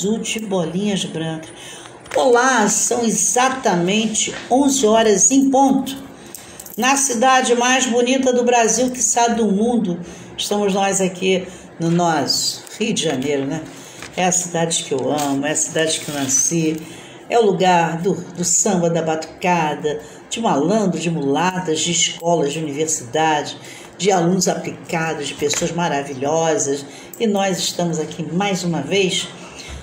azul de bolinhas brancas. Olá, são exatamente 11 horas em ponto. Na cidade mais bonita do Brasil, quiçá do mundo, estamos nós aqui no nosso Rio de Janeiro, né? É a cidade que eu amo, é a cidade que eu nasci, é o lugar do samba, da batucada, de malandro, de mulatas, de escolas, de universidade, de alunos aplicados, de pessoas maravilhosas. E nós estamos aqui mais uma vez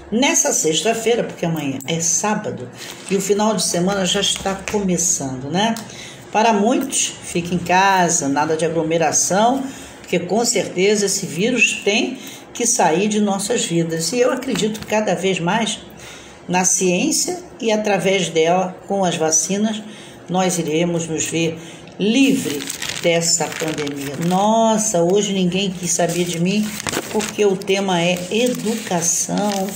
nessa sexta-feira, porque amanhã é sábado e o final de semana já está começando, né? Para muitos, fica em casa, nada de aglomeração, porque com certeza esse vírus tem que sair de nossas vidas. E eu acredito cada vez mais na ciência e através dela, com as vacinas, nós iremos nos ver livre dessa pandemia. Nossa, hoje ninguém quis saber de mim porque o tema é educação.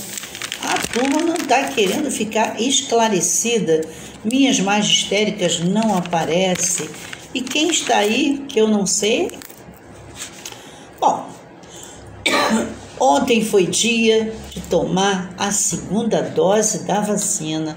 A turma não está querendo ficar esclarecida. Minhas magistéricas não aparecem. E quem está aí, que eu não sei? Bom, ontem foi dia de tomar a segunda dose da vacina.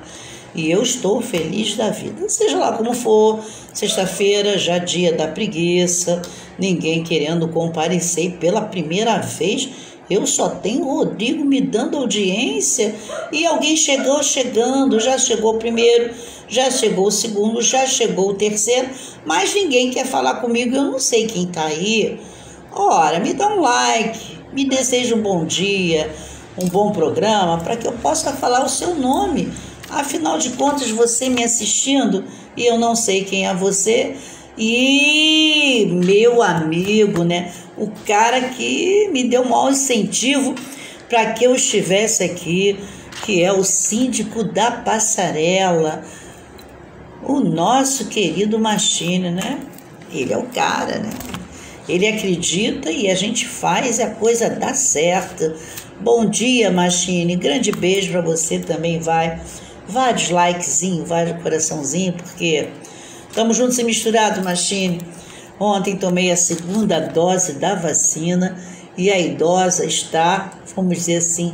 E eu estou feliz da vida. Seja lá como for, sexta-feira, já dia da preguiça, ninguém querendo comparecer. E pela primeira vez, eu só tenho o Rodrigo me dando audiência e alguém chegando, já chegou o primeiro, já chegou o segundo, já chegou o terceiro, mas ninguém quer falar comigo, eu não sei quem está aí. Ora, me dá um like, me deseja um bom dia, um bom programa, para que eu possa falar o seu nome. Afinal de contas, você me assistindo e eu não sei quem é você. E meu amigo, né? O cara que me deu o maior incentivo para que eu estivesse aqui, que é o síndico da Passarela, o nosso querido Machine, né? Ele é o cara, né? Ele acredita e a gente faz e a coisa dá certo. Bom dia, Machine. Grande beijo para você também, vai. Vários likezinhos, vários coraçãozinho, porque estamos juntos e misturados, Machine. Ontem tomei a segunda dose da vacina e a idosa está, vamos dizer assim,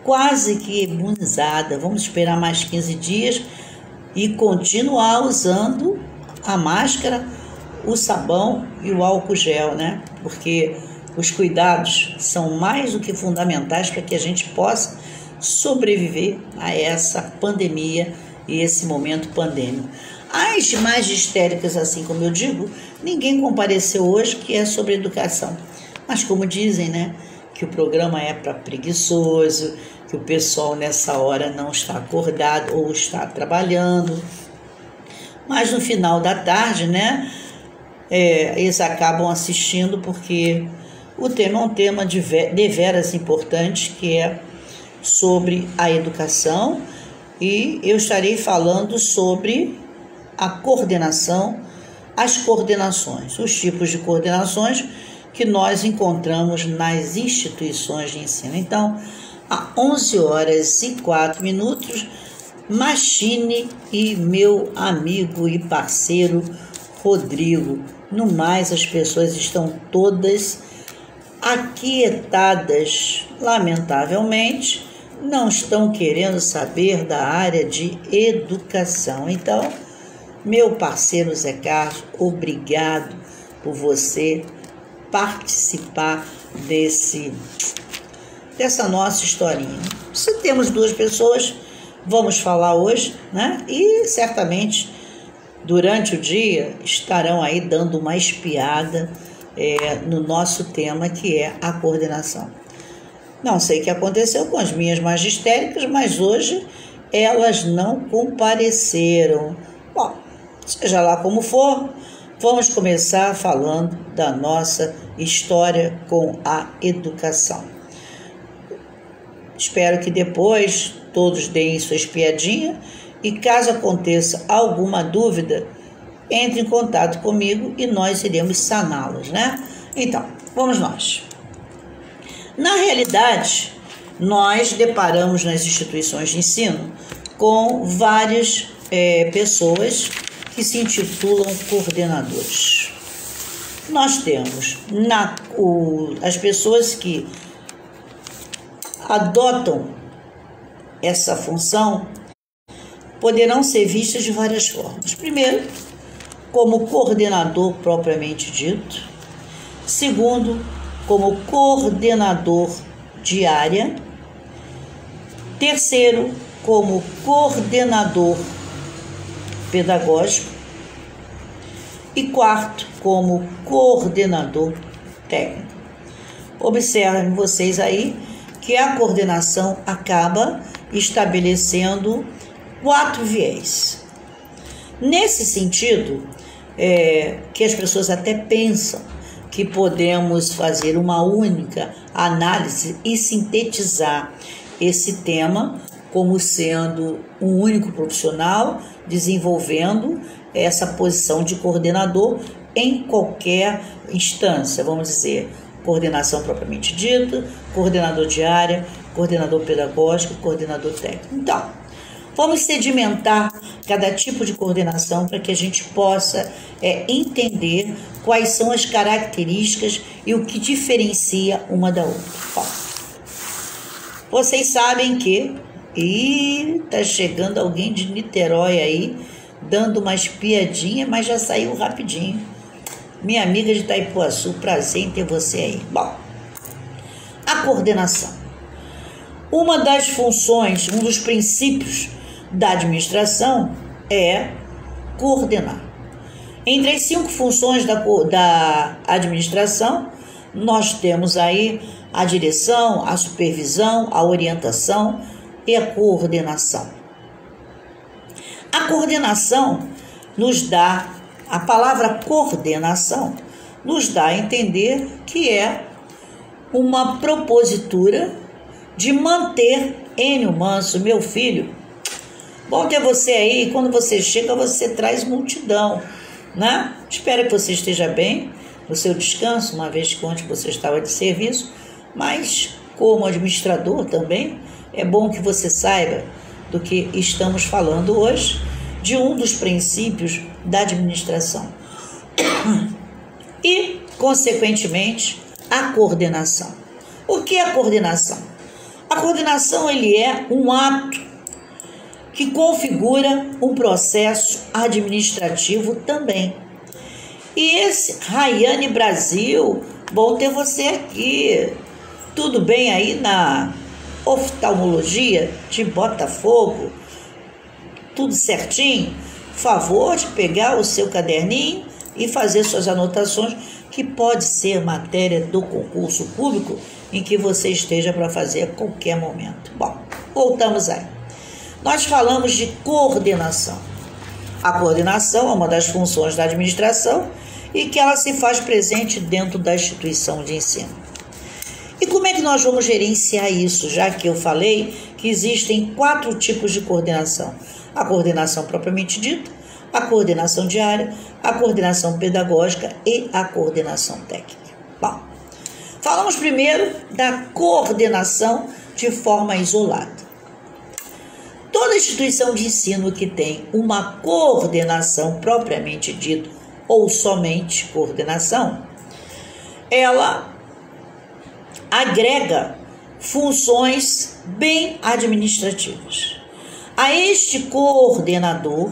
quase que imunizada. Vamos esperar mais 15 dias e continuar usando a máscara, o sabão e o álcool gel, né? Porque os cuidados são mais do que fundamentais para que a gente possa sobreviver a essa pandemia e esse momento pandêmico. As mais histéricas, assim como eu digo, ninguém compareceu hoje, que é sobre educação. Mas como dizem, né, que o programa é para preguiçoso, que o pessoal nessa hora não está acordado ou está trabalhando. Mas no final da tarde, né, eles acabam assistindo porque o tema é um tema deveras importante, que é sobre a educação, e eu estarei falando sobre a coordenação, as coordenações, os tipos de coordenações que nós encontramos nas instituições de ensino. Então, a 11 horas e 4 minutos, Machine e meu amigo e parceiro Rodrigo. No mais, as pessoas estão todas aquietadas, lamentavelmente, não estão querendo saber da área de educação. Então, meu parceiro Zé Carlos, obrigado por você participar dessa nossa historinha. Se temos duas pessoas, vamos falar hoje, né? E certamente durante o dia estarão aí dando uma espiada no nosso tema, que é a coordenação. Não sei o que aconteceu com as minhas magistéricas, mas hoje elas não compareceram. Bom, seja lá como for, vamos começar falando da nossa história com a educação. Espero que depois todos deem sua espiadinha e, caso aconteça alguma dúvida, entre em contato comigo e nós iremos saná-las, né? Então, vamos nós. Na realidade, nós deparamos nas instituições de ensino com várias pessoas que se intitulam coordenadores. Nós temos as pessoas que adotam essa função poderão ser vistas de várias formas. Primeiro, como coordenador propriamente dito. Segundo, como coordenador de área. Terceiro, como coordenador pedagógico. E quarto, como coordenador técnico. Observem vocês aí que a coordenação acaba estabelecendo 4 viés. Nesse sentido, que as pessoas até pensam que podemos fazer uma única análise e sintetizar esse tema como sendo um único profissional desenvolvendo essa posição de coordenador em qualquer instância, vamos dizer, coordenação propriamente dita, coordenador de área, coordenador pedagógico, coordenador técnico. Então, vamos sedimentar cada tipo de coordenação para que a gente possa entender quais são as características e o que diferencia uma da outra. Bom, vocês sabem que tá chegando alguém de Niterói aí, dando uma espiadinha, mas já saiu rapidinho. Minha amiga de Itaipuaçu, prazer em ter você aí. Bom, a coordenação. Uma das funções, um dos princípios da administração é coordenar. Entre as 5 funções da administração, nós temos aí a direção, a supervisão, a orientação e a coordenação. A coordenação nos dá, a palavra coordenação nos dá a entender que é uma propositura de manter. Enio Manso, meu filho, bom ter você aí. Quando você chega, você traz multidão, né? Espero que você esteja bem no seu descanso, uma vez que ontem você estava de serviço, mas como administrador também, é bom que você saiba do que estamos falando hoje, de um dos princípios da administração. E, consequentemente, a coordenação. O que é a coordenação? A coordenação ele é um ato que configura um processo administrativo também. E esse, Rayane Brasil, bom ter você aqui. Tudo bem aí na oftalmologia de Botafogo? Tudo certinho? Favor de pegar o seu caderninho e fazer suas anotações, que pode ser matéria do concurso público em que você esteja para fazer a qualquer momento. Bom, voltamos aí. Nós falamos de coordenação. A coordenação é uma das funções da administração e que ela se faz presente dentro da instituição de ensino. E como é que nós vamos gerenciar isso, já que eu falei que existem 4 tipos de coordenação? A coordenação propriamente dita, a coordenação de área, a coordenação pedagógica e a coordenação técnica. Bom, falamos primeiro da coordenação de forma isolada. Toda instituição de ensino que tem uma coordenação propriamente dita ou somente coordenação, ela agrega funções bem administrativas. A este coordenador,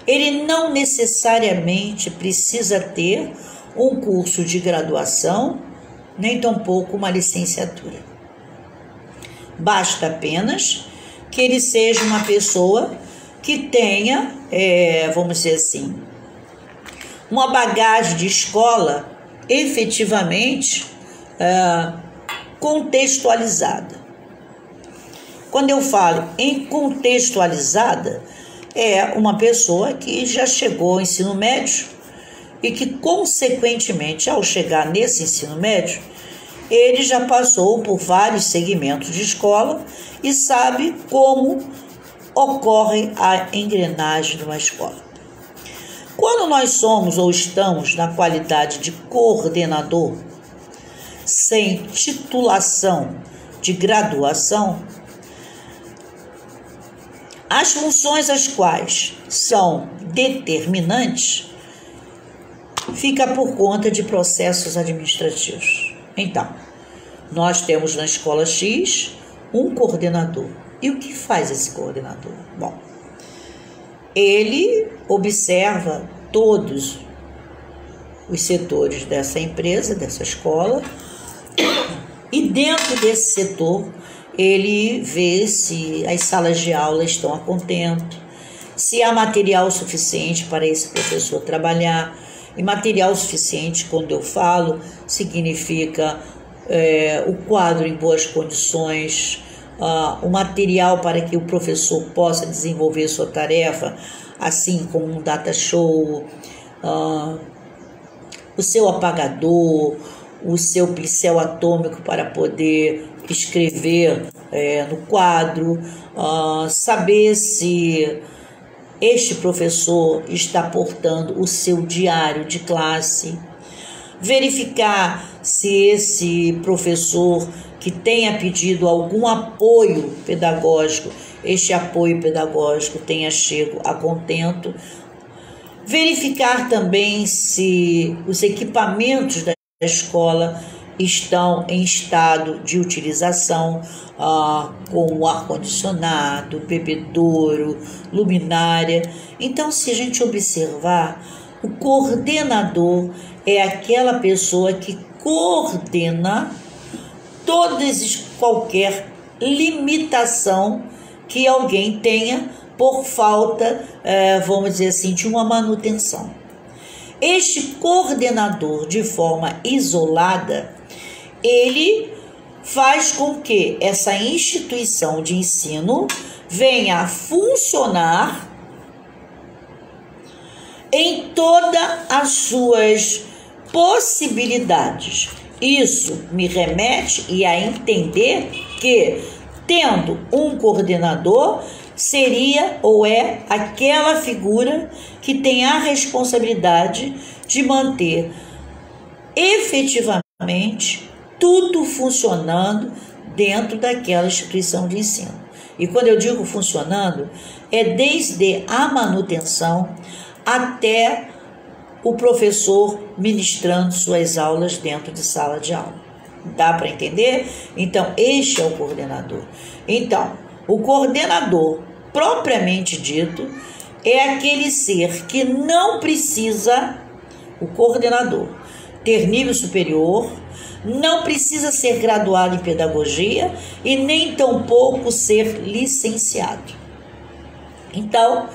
ele não necessariamente precisa ter um curso de graduação, nem tampouco uma licenciatura. Basta apenas que ele seja uma pessoa que tenha, vamos dizer assim, uma bagagem de escola efetivamente contextualizada. Quando eu falo em contextualizada, é uma pessoa que já chegou ao ensino médio e que, consequentemente, ao chegar nesse ensino médio, ele já passou por vários segmentos de escola e sabe como ocorre a engrenagem de uma escola. Quando nós somos ou estamos na qualidade de coordenador, sem titulação de graduação, as funções as quais são determinantes fica por conta de processos administrativos. Então, nós temos na escola X um coordenador. E o que faz esse coordenador? Bom, ele observa todos os setores dessa empresa, dessa escola, e dentro desse setor ele vê se as salas de aula estão a contento, se há material suficiente para esse professor trabalhar. E material suficiente, quando eu falo, significa o quadro em boas condições, o material para que o professor possa desenvolver sua tarefa, assim como um data show, o seu apagador, o seu pincel atômico para poder escrever no quadro, saber se este professor está portando o seu diário de classe, verificar se esse professor que tenha pedido algum apoio pedagógico, este apoio pedagógico tenha chego a contento, verificar também se os equipamentos da escola estão em estado de utilização, como ar-condicionado, bebedouro, luminária. Então, se a gente observar, o coordenador é aquela pessoa que coordena qualquer limitação que alguém tenha por falta, vamos dizer assim, de uma manutenção. Este coordenador, de forma isolada, ele faz com que essa instituição de ensino venha a funcionar em todas as suas possibilidades. Isso me remete a entender que, tendo um coordenador, seria ou é aquela figura que tem a responsabilidade de manter efetivamente tudo funcionando dentro daquela instituição de ensino. E quando eu digo funcionando, é desde a manutenção até o professor ministrando suas aulas dentro de sala de aula. Dá para entender? Então, este é o coordenador. Então, o coordenador, propriamente dito, é aquele ser que não precisa, o coordenador, ter nível superior, não precisa ser graduado em pedagogia e nem tampouco ser licenciado. Então,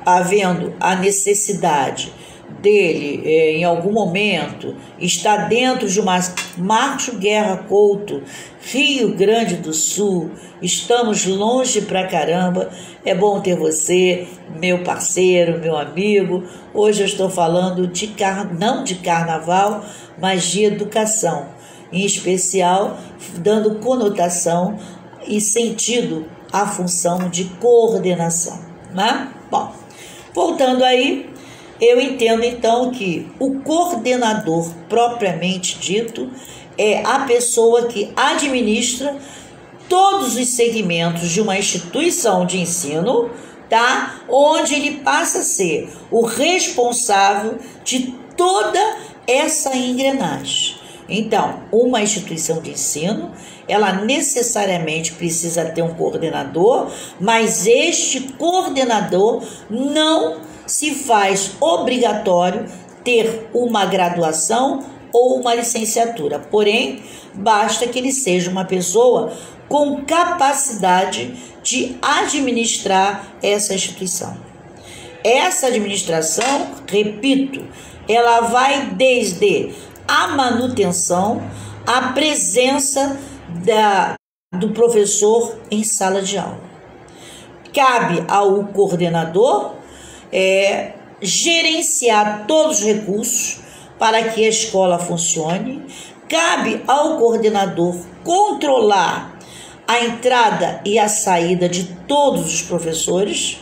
havendo a necessidade dele, em algum momento, estar dentro de uma Márcio Guerra Couto, Rio Grande do Sul, estamos longe pra caramba, é bom ter você, meu parceiro, meu amigo. Hoje eu estou falando não de carnaval, mas de educação, em especial dando conotação e sentido à função de coordenação, né? Bom, voltando aí, eu entendo então que o coordenador propriamente dito é a pessoa que administra todos os segmentos de uma instituição de ensino, tá? Onde ele passa a ser o responsável de toda essa engrenagem. Então, uma instituição de ensino, ela necessariamente precisa ter um coordenador, mas este coordenador não se faz obrigatório ter uma graduação ou uma licenciatura. Porém, basta que ele seja uma pessoa com capacidade de administrar essa instituição. Essa administração, repito, ela vai desde a manutenção, a presença do professor em sala de aula. Cabe ao coordenador gerenciar todos os recursos para que a escola funcione. Cabe ao coordenador controlar a entrada e a saída de todos os professores,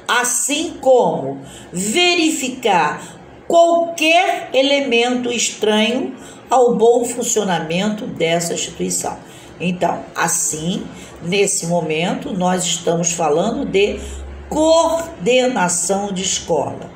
assim como verificar qualquer elemento estranho ao bom funcionamento dessa instituição. Então, assim, nesse momento, nós estamos falando de coordenação de escola.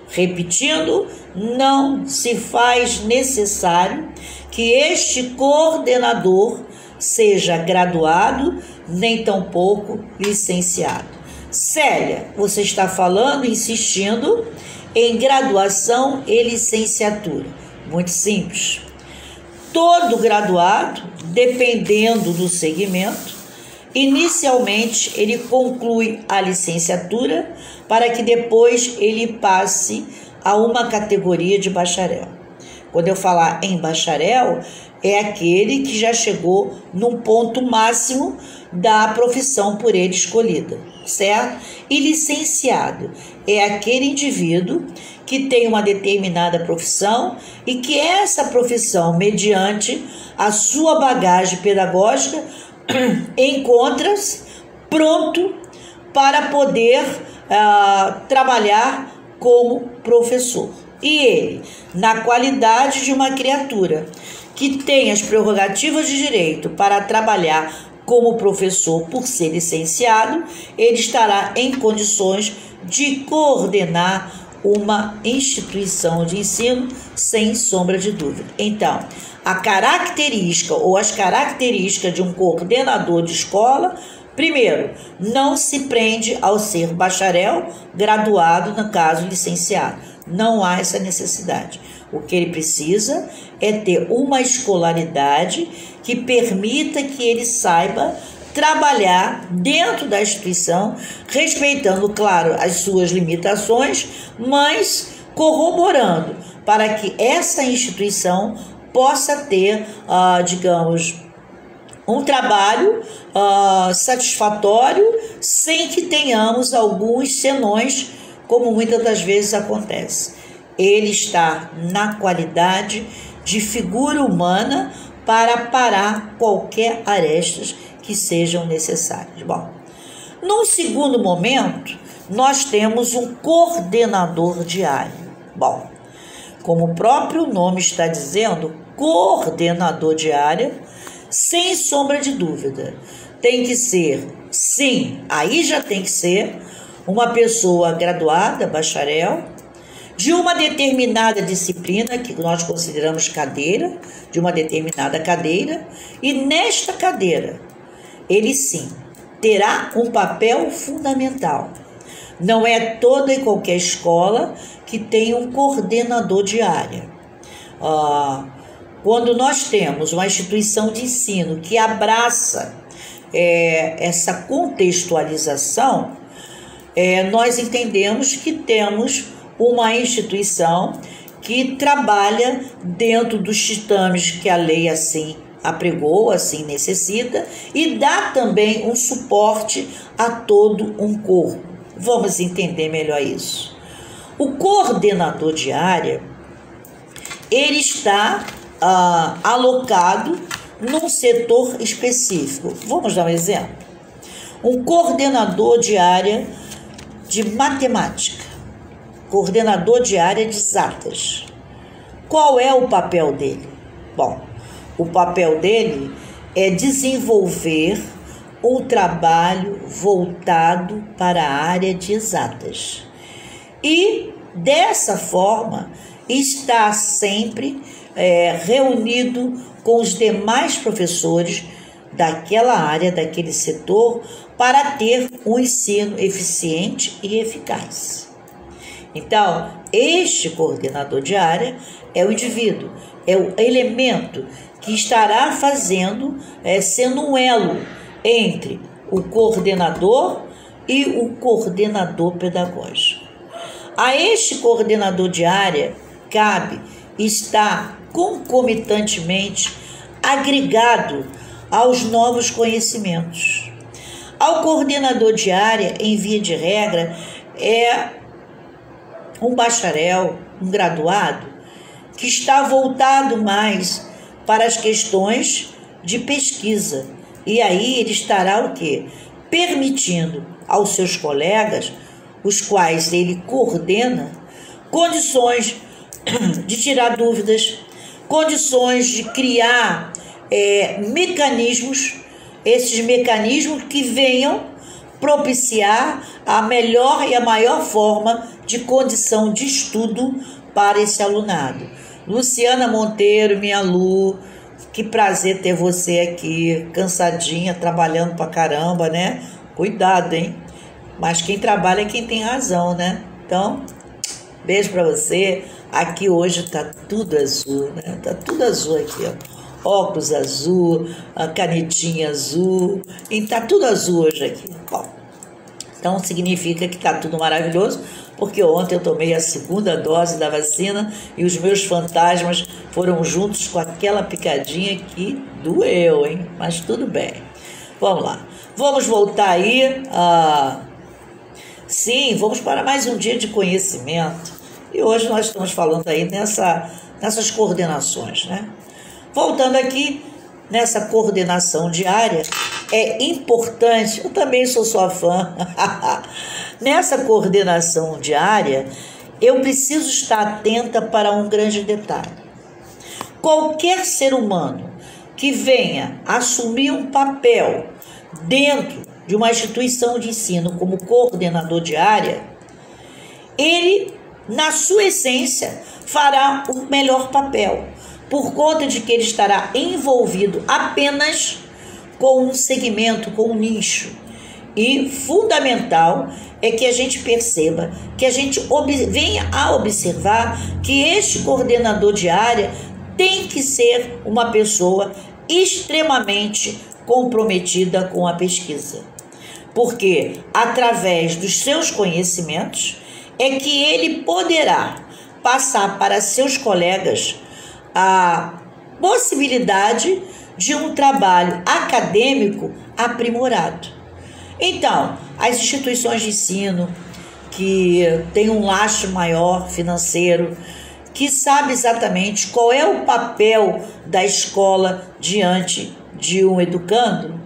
Repetindo, não se faz necessário que este coordenador seja graduado, nem tampouco licenciado. Célia, você está falando, insistindo em graduação e licenciatura. Muito simples. Todo graduado, dependendo do segmento, inicialmente ele conclui a licenciatura para que depois ele passe a uma categoria de bacharel. Quando eu falar em bacharel, é aquele que já chegou num ponto máximo da profissão por ele escolhida, certo? E licenciado é aquele indivíduo que tem uma determinada profissão e que essa profissão, mediante a sua bagagem pedagógica, encontra-se pronto para poder trabalhar como professor. E ele, na qualidade de uma criatura que tem as prerrogativas de direito para trabalhar como professor por ser licenciado, ele estará em condições de coordenar uma instituição de ensino, sem sombra de dúvida. Então, a característica ou as características de um coordenador de escola, primeiro, não se prende ao ser bacharel, graduado, no caso, licenciado. Não há essa necessidade. O que ele precisa é ter uma escolaridade que permita que ele saiba trabalhar dentro da instituição, respeitando, claro, as suas limitações, mas corroborando para que essa instituição possa ter, digamos, um trabalho satisfatório, sem que tenhamos alguns senões, como muitas das vezes acontece. Ele está na qualidade de figura humana para parar qualquer arestas que sejam necessárias. Bom, num segundo momento, nós temos um coordenador de área. Bom, como o próprio nome está dizendo, coordenador de área, sem sombra de dúvida, tem que ser, sim, aí já tem que ser uma pessoa graduada, bacharel, de uma determinada disciplina, que nós consideramos cadeira, de uma determinada cadeira, e nesta cadeira, ele sim, terá um papel fundamental. Não é toda e qualquer escola que tem um coordenador de área. Quando nós temos uma instituição de ensino que abraça essa contextualização, nós entendemos que temos uma instituição que trabalha dentro dos ditames que a lei assim apregou, assim necessita, e dá também um suporte a todo um corpo. Vamos entender melhor isso. O coordenador de área, ele está alocado num setor específico. Vamos dar um exemplo. Um coordenador de área de matemática, coordenador de área de exatas. Qual é o papel dele? Bom, o papel dele é desenvolver um trabalho voltado para a área de exatas. E, dessa forma, está sempre reunido com os demais professores daquela área, daquele setor, para ter um ensino eficiente e eficaz. Então, este coordenador de área é o indivíduo, é o elemento que estará fazendo, sendo um elo entre o coordenador e o coordenador pedagógico. A este coordenador de área cabe estar concomitantemente agregado aos novos conhecimentos. Ao coordenador de área, em via de regra, é um bacharel, um graduado, que está voltado mais para as questões de pesquisa. E aí ele estará o quê? Permitindo aos seus colegas, os quais ele coordena, condições de tirar dúvidas, condições de criar mecanismos, esses mecanismos que venham propiciar a melhor e a maior forma de condição de estudo para esse alunado. Luciana Monteiro, minha Lu, Que prazer ter você aqui, cansadinha, trabalhando pra caramba, né? Cuidado, hein? Mas quem trabalha é quem tem razão, né? Então, beijo pra você. Aqui hoje tá tudo azul, né? Tá tudo azul aqui, ó. Óculos azul, a canetinha azul, e tá tudo azul hoje aqui. Bom, então significa que tá tudo maravilhoso, porque ontem eu tomei a segunda dose da vacina e os meus fantasmas foram juntos com aquela picadinha que doeu, hein? Mas tudo bem. Vamos lá. Vamos voltar aí. Sim, vamos para mais um dia de conhecimento. E hoje nós estamos falando aí nessas coordenações, né? Voltando aqui, nessa coordenação diária, é importante, eu também sou sua fã, nessa coordenação diária, eu preciso estar atenta para um grande detalhe. Qualquer ser humano que venha assumir um papel dentro de uma instituição de ensino como coordenador de área, ele, na sua essência, fará o melhor papel, por conta de que ele estará envolvido apenas com um segmento, com um nicho. E fundamental é que a gente perceba, que a gente venha a observar que este coordenador de área tem que ser uma pessoa extremamente comprometida com a pesquisa. Porque através dos seus conhecimentos é que ele poderá passar para seus colegas a possibilidade de um trabalho acadêmico aprimorado. Então, as instituições de ensino que têm um lastro maior financeiro, que sabe exatamente qual é o papel da escola diante de um educando,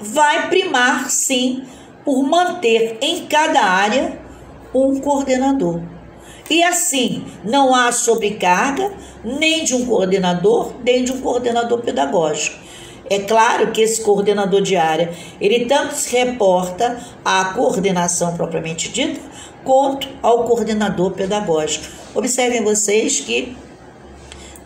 vai primar, sim, por manter em cada área um coordenador. E assim, não há sobrecarga nem de um coordenador, nem de um coordenador pedagógico. É claro que esse coordenador de área, ele tanto se reporta à coordenação propriamente dita, quanto ao coordenador pedagógico. Observem vocês que,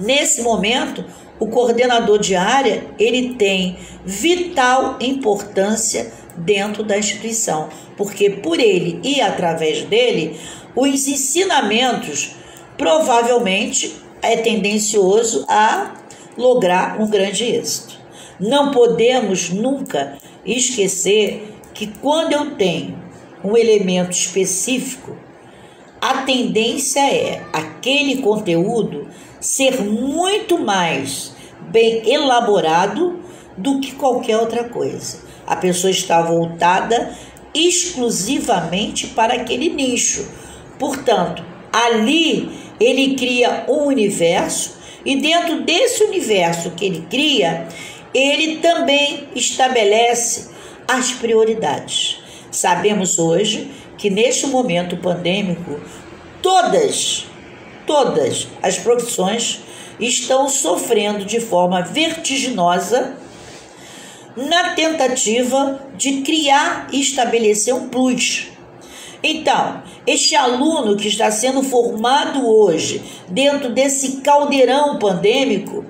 nesse momento, o coordenador de área, ele tem vital importância dentro da instituição, porque por ele e através dele, os ensinamentos provavelmente é tendencioso a lograr um grande êxito. Não podemos nunca esquecer que quando eu tenho um elemento específico, a tendência é aquele conteúdo ser muito mais bem elaborado do que qualquer outra coisa. A pessoa está voltada exclusivamente para aquele nicho. Portanto, ali ele cria um universo e dentro desse universo que ele cria, ele também estabelece as prioridades. Sabemos hoje que neste momento pandêmico, todas as profissões estão sofrendo de forma vertiginosa na tentativa de criar e estabelecer um plus. Então, este aluno que está sendo formado hoje dentro desse caldeirão pandêmico,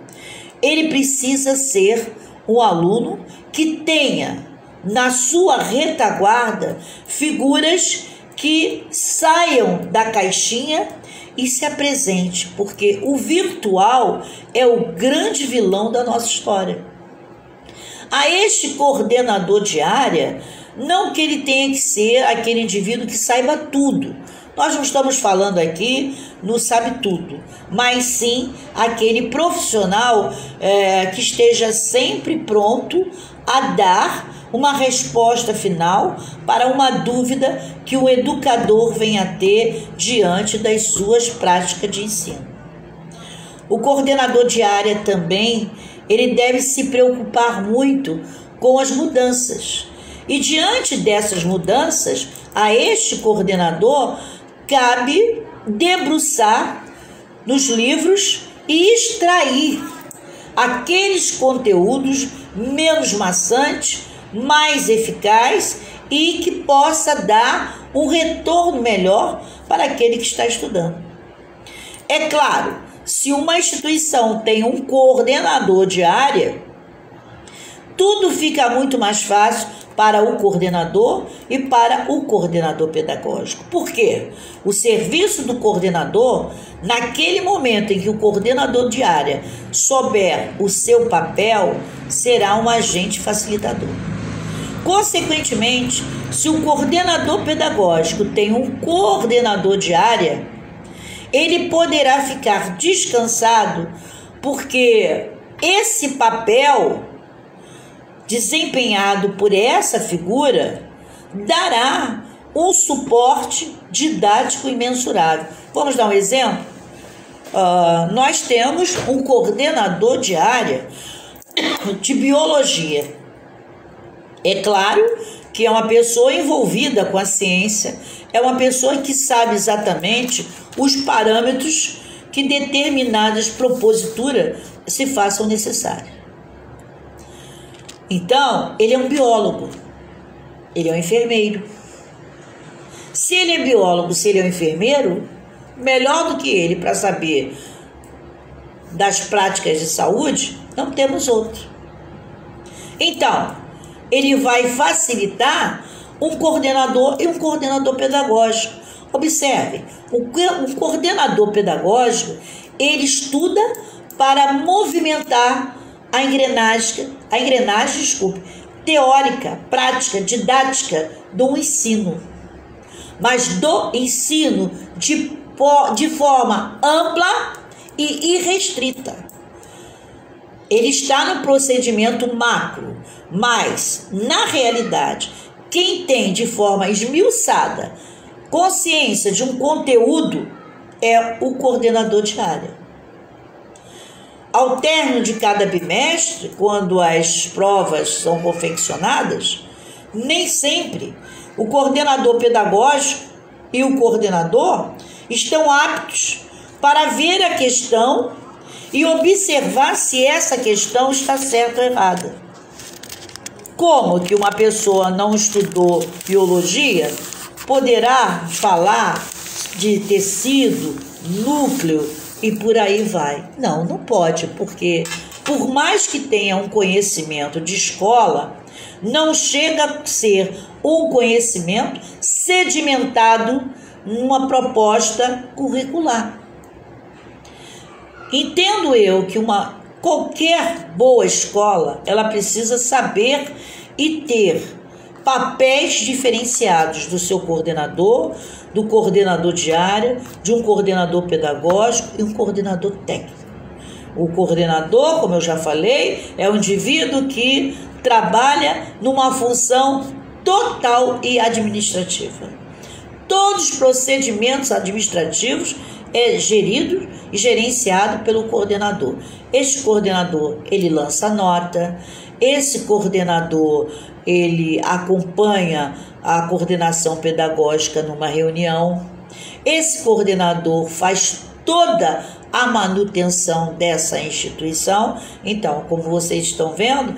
ele precisa ser um aluno que tenha na sua retaguarda figuras que saiam da caixinha e se apresente, porque o virtual é o grande vilão da nossa história. A este coordenador de área, não que ele tenha que ser aquele indivíduo que saiba tudo. Nós não estamos falando aqui no sabe tudo, mas sim aquele profissional que esteja sempre pronto a dar uma resposta final para uma dúvida que o educador venha a ter diante das suas práticas de ensino. O coordenador de área também, ele deve se preocupar muito com as mudanças. E diante dessas mudanças, a este coordenador cabe debruçar nos livros e extrair aqueles conteúdos menos maçantes, mais eficaz e que possa dar um retorno melhor para aquele que está estudando. É claro, se Se uma instituição tem um coordenador de área, tudo fica muito mais fácil para o coordenador e para o coordenador pedagógico. Por quê? O serviço do coordenador, naquele momento em que o coordenador de área souber o seu papel, será um agente facilitador. Consequentemente, se o coordenador pedagógico tem um coordenador de área, ele poderá ficar descansado, porque esse papel desempenhado por essa figura dará um suporte didático imensurável. Vamos dar um exemplo? Nós temos um coordenador de área de biologia. É claro que é uma pessoa envolvida com a ciência, é uma pessoa que sabe exatamente os parâmetros que determinadas proposituras se façam necessárias. Então, ele é um biólogo, ele é um enfermeiro. Se ele é biólogo, se ele é um enfermeiro, melhor do que ele para saber das práticas de saúde, não temos outro. Então, ele vai facilitar um coordenador e um coordenador pedagógico. Observe, o coordenador pedagógico, ele estuda para movimentar a engrenagem teórica, prática, didática do ensino, mas do ensino de forma ampla e irrestrita. Ele está no procedimento macro, mas, na realidade, quem tem de forma esmiuçada consciência de um conteúdo é o coordenador de área. Ao término de cada bimestre, quando as provas são confeccionadas, nem sempre o coordenador pedagógico e o coordenador estão aptos para ver a questão e observar se essa questão está certa ou errada. Como que uma pessoa não estudou biologia poderá falar de tecido, núcleo e por aí vai? Não pode, porque por mais que tenha um conhecimento de escola, não chega a ser um conhecimento sedimentado numa proposta curricular. Entendo eu que qualquer boa escola, ela precisa saber e ter papéis diferenciados do seu coordenador, do coordenador de área, de um coordenador pedagógico e um coordenador técnico. O coordenador, como eu já falei, é um indivíduo que trabalha numa função total e administrativa. Todos os procedimentos administrativos é gerido e gerenciado pelo coordenador. Este coordenador, ele lança nota, esse coordenador, ele acompanha a coordenação pedagógica numa reunião, esse coordenador faz toda a manutenção dessa instituição. Então, como vocês estão vendo,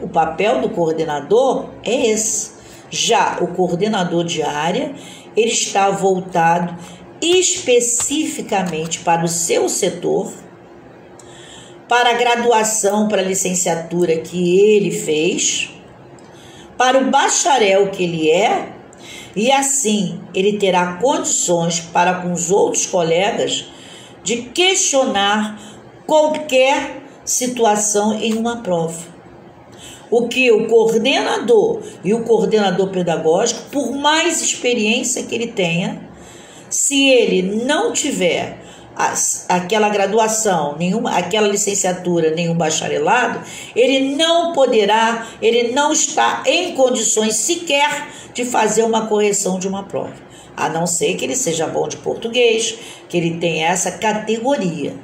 o papel do coordenador é esse. Já o coordenador de área, ele está voltado especificamente para o seu setor, para a graduação, para a licenciatura que ele fez, para o bacharel que ele é, e assim ele terá condições para com os outros colegas de questionar qualquer situação em uma prova. O que o coordenador e o coordenador pedagógico, por mais experiência que ele tenha, se ele não tiver aquela graduação, aquela licenciatura, nenhum bacharelado, ele não poderá, ele não está em condições sequer de fazer uma correção de uma prova, a não ser que ele seja bom de português, que ele tenha essa categoria.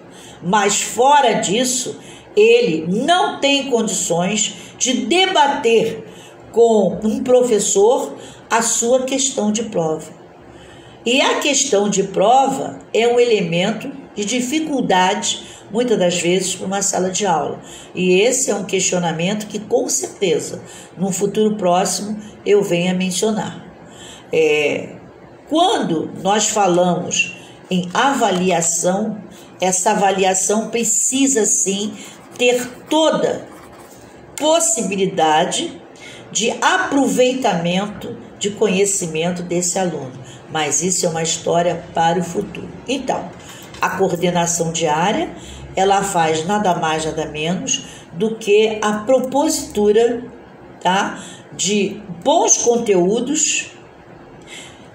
Mas fora disso, ele não tem condições de debater com um professor a sua questão de prova. E a questão de prova é um elemento de dificuldade, muitas das vezes, para uma sala de aula. E esse é um questionamento que, com certeza, no futuro próximo, eu venho a mencionar. Quando nós falamos em avaliação, essa avaliação precisa sim ter toda possibilidade de aproveitamento de conhecimento desse aluno. Mas isso é uma história para o futuro. Então, a coordenação diária, ela faz nada mais, nada menos do que a propositura, tá, de bons conteúdos,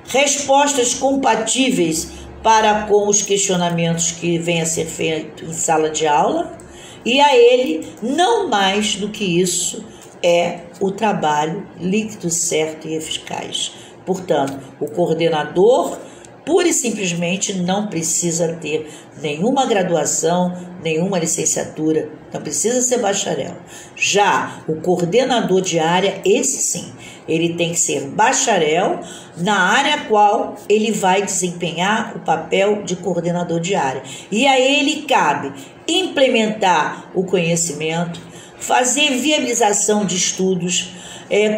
respostas compatíveis para com os questionamentos que vêm a ser feitos em sala de aula, e a ele, não mais do que isso, é o trabalho líquido, certo e eficaz. Portanto, o coordenador, pura e simplesmente, não precisa ter nenhuma graduação, nenhuma licenciatura, não precisa ser bacharel. Já o coordenador de área, esse sim, ele tem que ser bacharel na área a qual ele vai desempenhar o papel de coordenador de área. E a ele cabe implementar o conhecimento, fazer viabilização de estudos,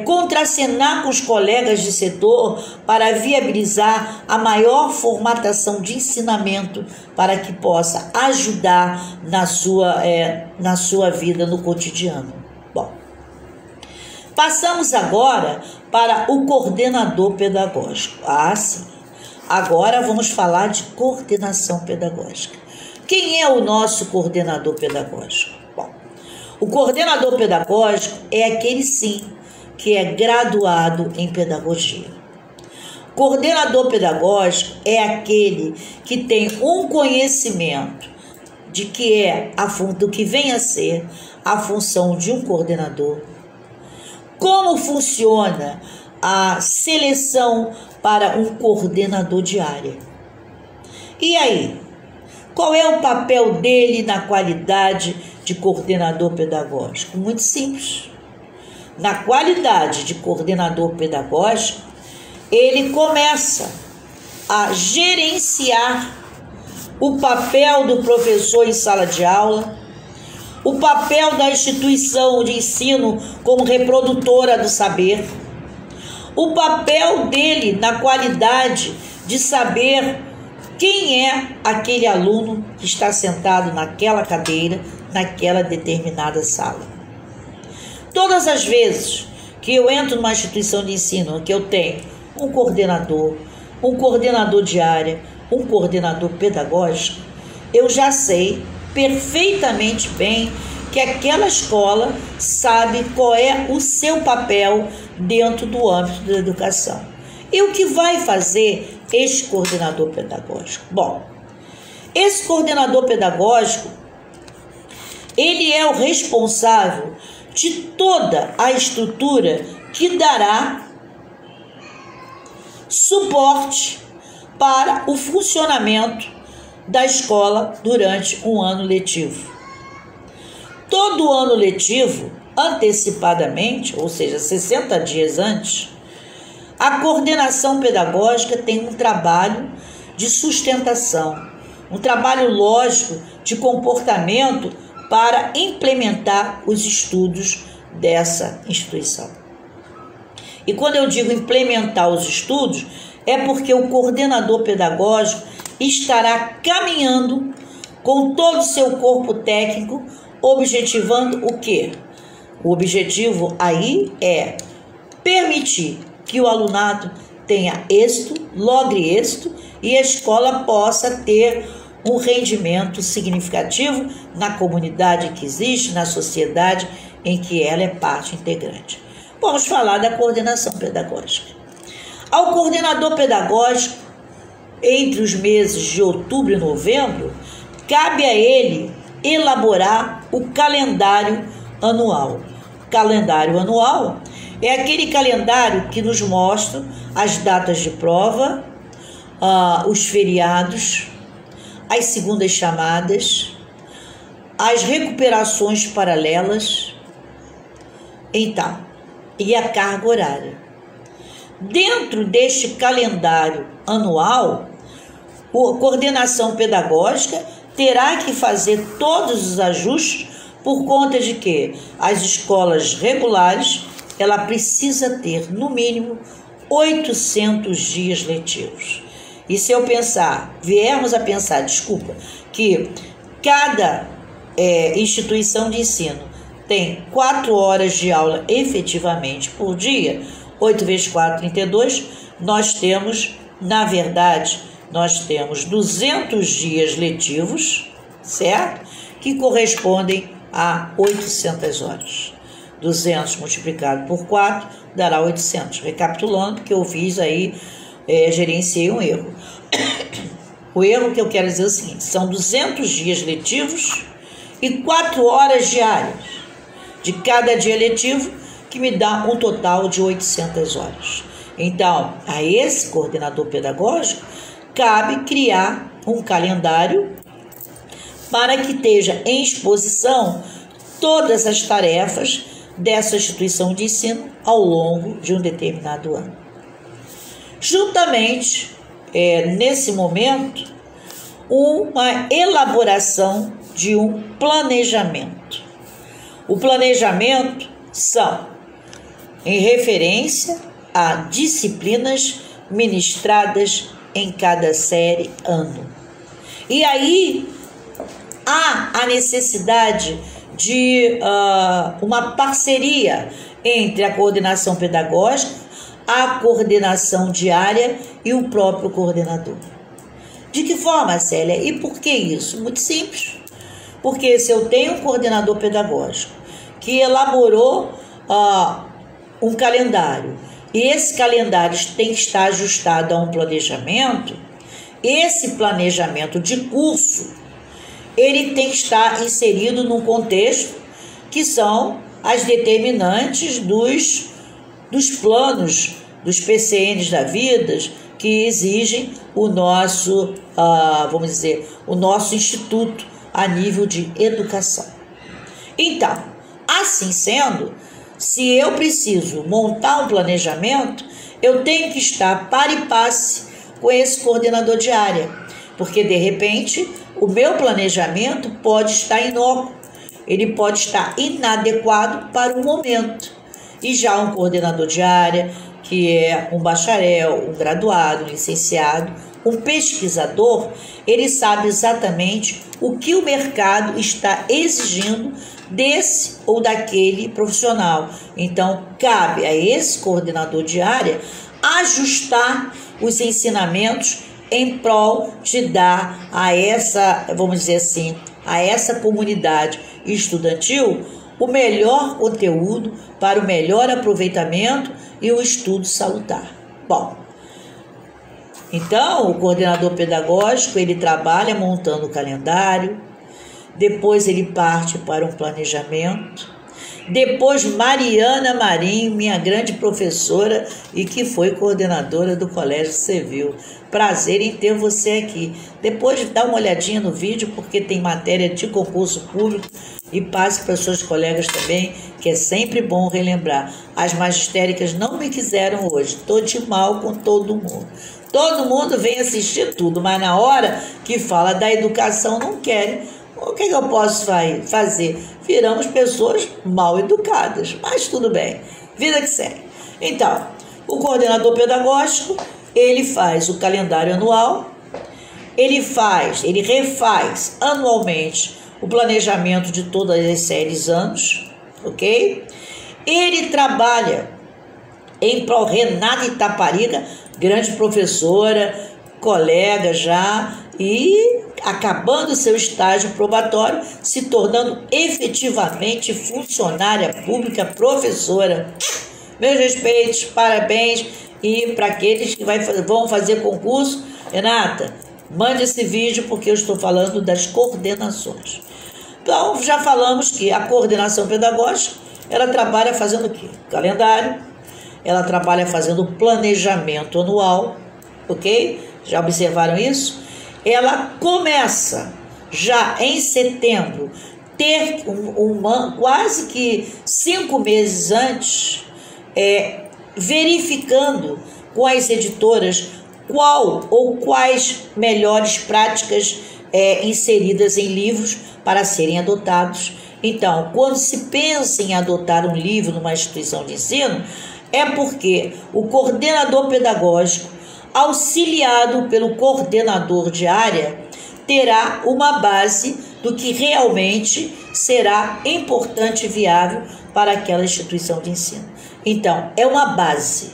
contracenar com os colegas de setor para viabilizar a maior formatação de ensinamento para que possa ajudar na sua vida no cotidiano. Bom, passamos agora para o coordenador pedagógico. Ah, sim. Agora vamos falar de coordenação pedagógica. Quem é o nosso coordenador pedagógico? Bom, o coordenador pedagógico é aquele sim que é graduado em pedagogia. Coordenador pedagógico é aquele que tem um conhecimento de que do que vem a ser a função de um coordenador, como funciona a seleção para um coordenador de área. E aí, qual é o papel dele na qualidade de coordenador pedagógico? Muito simples. Na qualidade de coordenador pedagógico, ele começa a gerenciar o papel do professor em sala de aula, o papel da instituição de ensino como reprodutora do saber, o papel dele na qualidade de saber quem é aquele aluno que está sentado naquela cadeira, naquela determinada sala. Todas as vezes que eu entro numa instituição de ensino, que eu tenho um coordenador de área, um coordenador pedagógico, eu já sei perfeitamente bem que aquela escola sabe qual é o seu papel dentro do âmbito da educação. E o que vai fazer este coordenador pedagógico? Bom, esse coordenador pedagógico, ele é o responsável de toda a estrutura que dará suporte para o funcionamento da escola durante um ano letivo. Todo ano letivo, antecipadamente, ou seja, 60 dias antes, a coordenação pedagógica tem um trabalho de sustentação, um trabalho lógico de comportamento para implementar os estudos dessa instituição. E quando eu digo implementar os estudos, é porque o coordenador pedagógico estará caminhando com todo o seu corpo técnico, objetivando o quê? O objetivo aí é permitir que o alunado tenha êxito, logre êxito e a escola possa ter um rendimento significativo na comunidade que existe, na sociedade em que ela é parte integrante. Vamos falar da coordenação pedagógica. Ao coordenador pedagógico, entre os meses de outubro e novembro, cabe a ele elaborar o calendário anual. O calendário anual é aquele calendário que nos mostra as datas de prova, os feriados, as segundas chamadas, as recuperações paralelas, então, e a carga horária. Dentro deste calendário anual, a coordenação pedagógica terá que fazer todos os ajustes por conta de que as escolas regulares, ela precisa ter, no mínimo, 800 dias letivos. E se viermos a pensar, que Cada instituição de ensino tem 4 horas de aula efetivamente por dia, 8 vezes 4, 32, nós temos, na verdade, nós temos 200 dias letivos, certo? Que correspondem a 800 horas. 200 multiplicado por 4 dará 800. Recapitulando, que eu fiz aí, gerenciei um erro. O erro que eu quero dizer é o seguinte: são 200 dias letivos e 4 horas diárias de cada dia letivo, que me dá um total de 800 horas. Então, a esse coordenador pedagógico, cabe criar um calendário para que esteja em exposição todas as tarefas dessa instituição de ensino ao longo de um determinado ano. Juntamente, nesse momento, uma elaboração de um planejamento. O planejamento são em referência a disciplinas ministradas em cada série ano. E aí há a necessidade de uma parceria entre a coordenação pedagógica, a coordenação diária e o próprio coordenador. De que forma, Célia? E por que isso? Muito simples. Porque se eu tenho um coordenador pedagógico que elaborou um calendário, e esse calendário tem que estar ajustado a um planejamento, esse planejamento de curso, ele tem que estar inserido num contexto que são as determinantes dos planos, dos PCNs da vida, que exigem o nosso, vamos dizer, o nosso instituto a nível de educação. Então, assim sendo, se eu preciso montar um planejamento, eu tenho que estar par e passe com esse coordenador de área, porque de repente o meu planejamento pode estar inócuo, ele pode estar inadequado para o momento. E já um coordenador de área, que é um bacharel, um graduado, um licenciado, um pesquisador, ele sabe exatamente o que o mercado está exigindo desse ou daquele profissional. Então, cabe a esse coordenador de área ajustar os ensinamentos em prol de dar a essa, vamos dizer assim, a essa comunidade estudantil o melhor conteúdo para o melhor aproveitamento e o estudo salutar. Bom, então o coordenador pedagógico, ele trabalha montando o calendário, depois ele parte para um planejamento, depois Mariana Marinho, minha grande professora e que foi coordenadora do Colégio Civil. Prazer em ter você aqui. Depois dá uma olhadinha no vídeo, porque tem matéria de concurso público, e passe para suas colegas também, que é sempre bom relembrar. As magistéricas não me quiseram hoje, estou de mal com todo mundo. Todo mundo vem assistir tudo, mas na hora que fala da educação não querem. O que eu posso fazer? Viramos pessoas mal educadas, mas tudo bem, vida que segue. Então, o coordenador pedagógico, ele faz o calendário anual, ele refaz anualmente o planejamento de todas as séries anos, ok? Ele trabalha em prol Renata Itaparica, grande professora, colega já, e acabando seu estágio probatório, se tornando efetivamente funcionária pública, professora. Meus respeitos, parabéns, e para aqueles que vão fazer concurso, Renata, mande esse vídeo porque eu estou falando das coordenações. Então, já falamos que a coordenação pedagógica, ela trabalha fazendo o quê? Calendário, ela trabalha fazendo planejamento anual, ok? Já observaram isso? Ela começa já em setembro, ter quase que 5 meses antes, verificando com as editoras qual ou quais melhores práticas inseridas em livros para serem adotados. Então, quando se pensa em adotar um livro numa instituição de ensino, é porque o coordenador pedagógico, auxiliado pelo coordenador de área, terá uma base do que realmente será importante e viável para aquela instituição de ensino. Então, é uma base.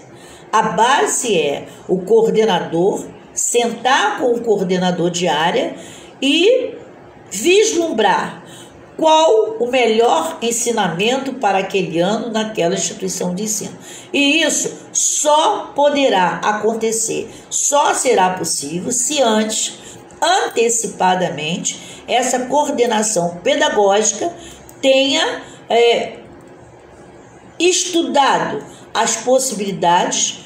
A base é o coordenador sentar com o coordenador de área e vislumbrar qual o melhor ensinamento para aquele ano naquela instituição de ensino. E isso só poderá acontecer, só será possível se antes, antecipadamente, essa coordenação pedagógica tenha estudado as possibilidades,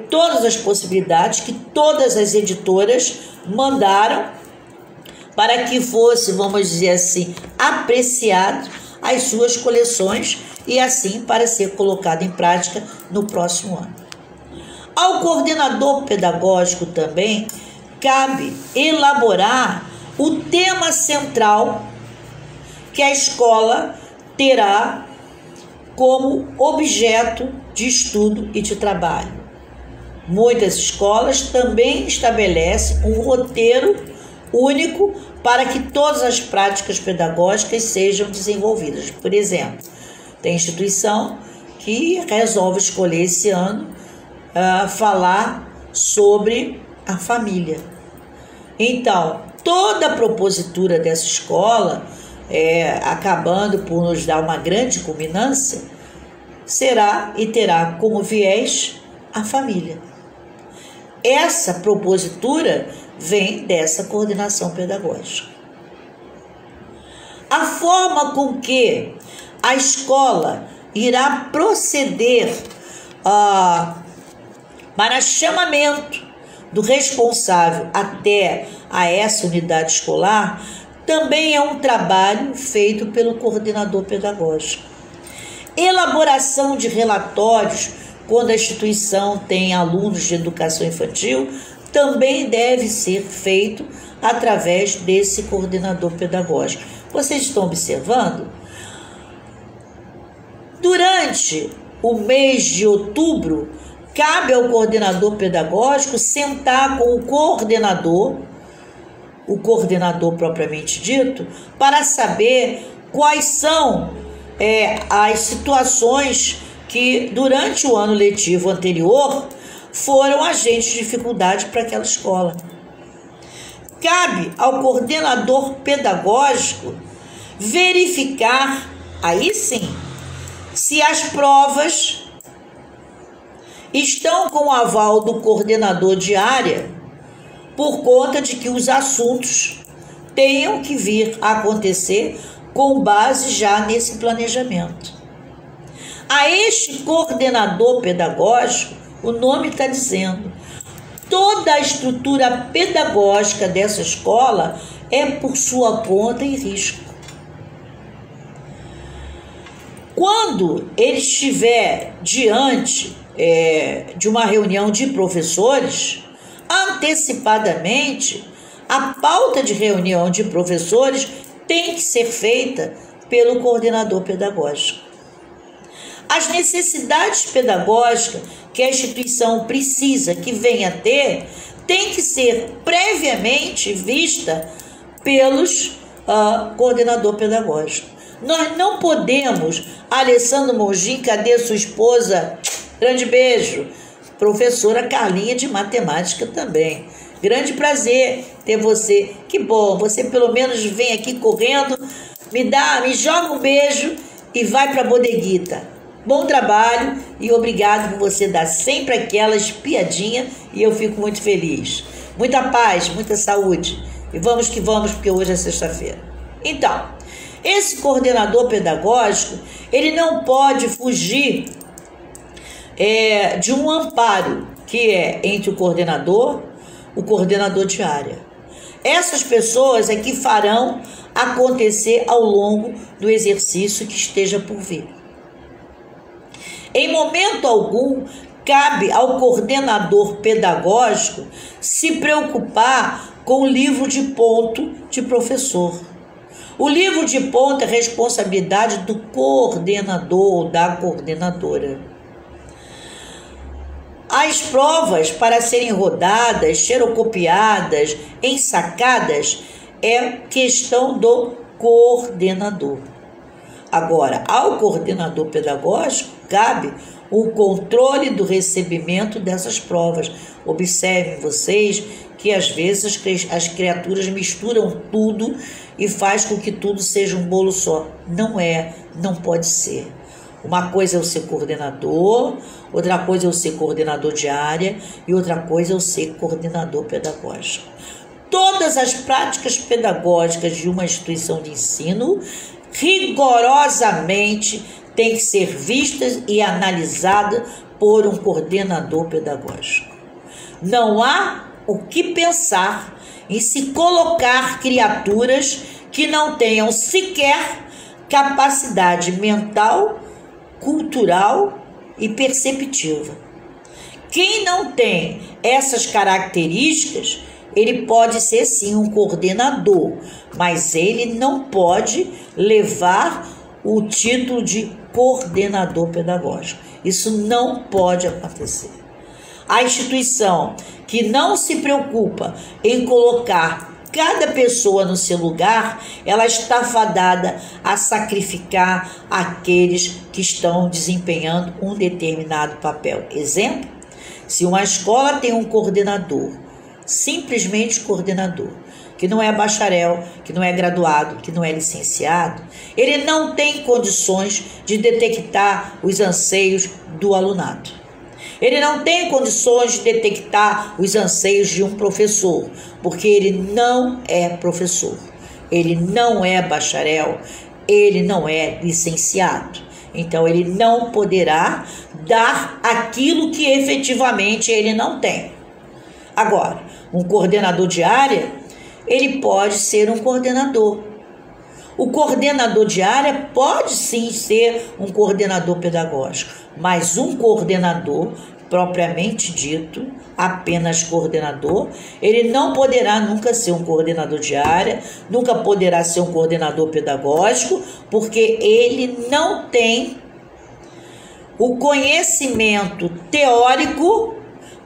todas as possibilidades que todas as editoras mandaram para que fosse, vamos dizer assim, apreciado as suas coleções e assim para ser colocado em prática no próximo ano. Ao coordenador pedagógico também cabe elaborar o tema central que a escola terá como objeto de estudo e de trabalho. Muitas escolas também estabelecem um roteiro único para que todas as práticas pedagógicas sejam desenvolvidas. Por exemplo, tem instituição que resolve escolher esse ano falar sobre a família. Então, toda a propositura dessa escola, acabando por nos dar uma grande culminância, será e terá como viés a família. Essa propositura vem dessa coordenação pedagógica. A forma com que a escola irá proceder para chamamento do responsável até a essa unidade escolar também é um trabalho feito pelo coordenador pedagógico. Elaboração de relatórios quando a instituição tem alunos de educação infantil também deve ser feito através desse coordenador pedagógico. Vocês estão observando? Durante o mês de outubro, cabe ao coordenador pedagógico sentar com o coordenador propriamente dito, para saber quais são as situações que durante o ano letivo anterior foram agentes de dificuldade para aquela escola. Cabe ao coordenador pedagógico verificar, aí sim, se as provas estão com o aval do coordenador de área, por conta de que os assuntos tenham que vir a acontecer com base já nesse planejamento. A este coordenador pedagógico, o nome está dizendo, toda a estrutura pedagógica dessa escola é por sua conta e risco. Quando ele estiver diante de uma reunião de professores, antecipadamente, a pauta de reunião de professores tem que ser feita pelo coordenador pedagógico. As necessidades pedagógicas que a instituição precisa que venha a ter tem que ser previamente vista pelos coordenador pedagógico. Nós não podemos, Alessandro Mongin, cadê sua esposa? Grande beijo. Professora Carlinha de matemática também. Grande prazer ter você. Que bom, você pelo menos vem aqui correndo, me joga um beijo e vai para a bodeguita. Bom trabalho e obrigado por você dar sempre aquela espiadinha e eu fico muito feliz. Muita paz, muita saúde. E vamos que vamos, porque hoje é sexta-feira. Então, esse coordenador pedagógico, ele não pode fugir de um amparo que é entre o coordenador de área. Essas pessoas é que farão acontecer ao longo do exercício que esteja por vir. Em momento algum, cabe ao coordenador pedagógico se preocupar com o livro de ponto de professor. O livro de ponto é responsabilidade do coordenador ou da coordenadora. As provas, para serem rodadas, xerocopiadas, ensacadas, é questão do coordenador. Agora, ao coordenador pedagógico, cabe o controle do recebimento dessas provas. Observem vocês que às vezes as criaturas misturam tudo e faz com que tudo seja um bolo só. Não é, não pode ser. Uma coisa é eu ser coordenador, outra coisa é eu ser coordenador de área e outra coisa é eu ser coordenador pedagógico. Todas as práticas pedagógicas de uma instituição de ensino rigorosamente têm que ser vistas e analisadas por um coordenador pedagógico. Não há o que pensar em se colocar criaturas que não tenham sequer capacidade mental, cultural e perceptiva. Quem não tem essas características, ele pode ser sim um coordenador, mas ele não pode levar o título de coordenador pedagógico. Isso não pode acontecer. A instituição que não se preocupa em colocar cada pessoa no seu lugar, ela está fadada a sacrificar aqueles que estão desempenhando um determinado papel. Exemplo, se uma escola tem um coordenador, simplesmente coordenador, que não é bacharel, que não é graduado, que não é licenciado, ele não tem condições de detectar os anseios do alunado. Ele não tem condições de detectar os anseios de um professor, porque ele não é professor, ele não é bacharel, ele não é licenciado. Então, ele não poderá dar aquilo que efetivamente ele não tem. Agora, um coordenador de área, ele pode ser um coordenador. O coordenador de área pode sim ser um coordenador pedagógico, mas um coordenador, propriamente dito, apenas coordenador, ele não poderá nunca ser um coordenador de área, nunca poderá ser um coordenador pedagógico, porque ele não tem o conhecimento teórico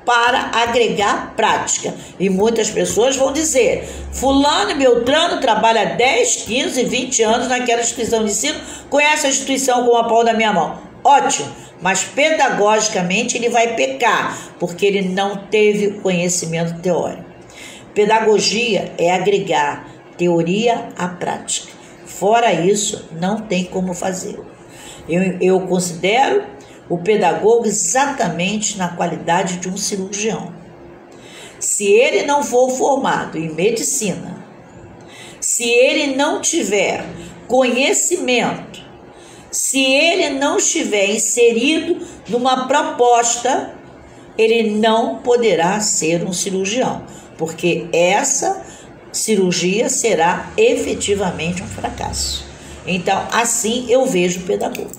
para agregar prática. E muitas pessoas vão dizer, fulano e beltrano trabalha 10, 15, 20 anos naquela instituição de ensino, conhece a instituição como a palma da minha mão. Ótimo, mas pedagogicamente ele vai pecar, porque ele não teve conhecimento teórico. Pedagogia é agregar teoria à prática. Fora isso, não tem como fazer. Eu considero o pedagogo exatamente na qualidade de um cirurgião. Se ele não for formado em medicina, se ele não tiver conhecimento, se ele não estiver inserido numa proposta, ele não poderá ser um cirurgião, porque essa cirurgia será efetivamente um fracasso. Então, assim eu vejo o pedagogo.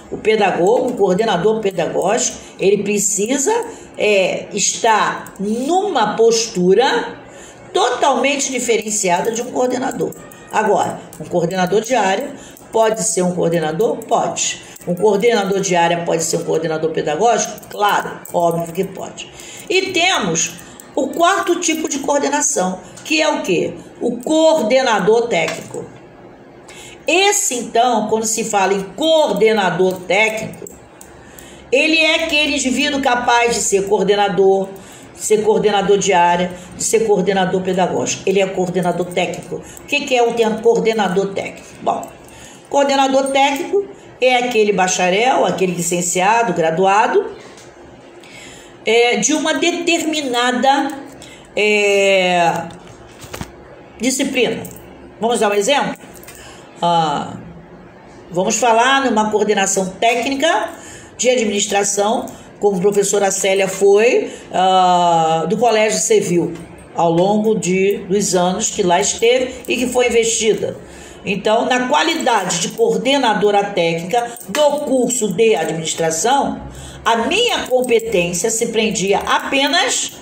O pedagogo, o coordenador pedagógico, ele precisa estar numa postura totalmente diferenciada de um coordenador. Agora, um coordenador de área pode ser um coordenador? Pode. Um coordenador de área pode ser um coordenador pedagógico? Claro, óbvio que pode. E temos o quarto tipo de coordenação, que é o quê? O coordenador técnico. Esse, então, quando se fala em coordenador técnico, ele é aquele indivíduo capaz de ser coordenador, de ser coordenador de área, de ser coordenador pedagógico. Ele é coordenador técnico. O que é o coordenador técnico? Bom, coordenador técnico é aquele bacharel, aquele licenciado, graduado, de uma determinada disciplina. Vamos dar um exemplo? Vamos falar numa coordenação técnica de administração, como a professora Célia foi do Colégio Civil, ao longo dos anos que lá esteve e que foi investida. Então, na qualidade de coordenadora técnica do curso de administração, a minha competência se prendia apenas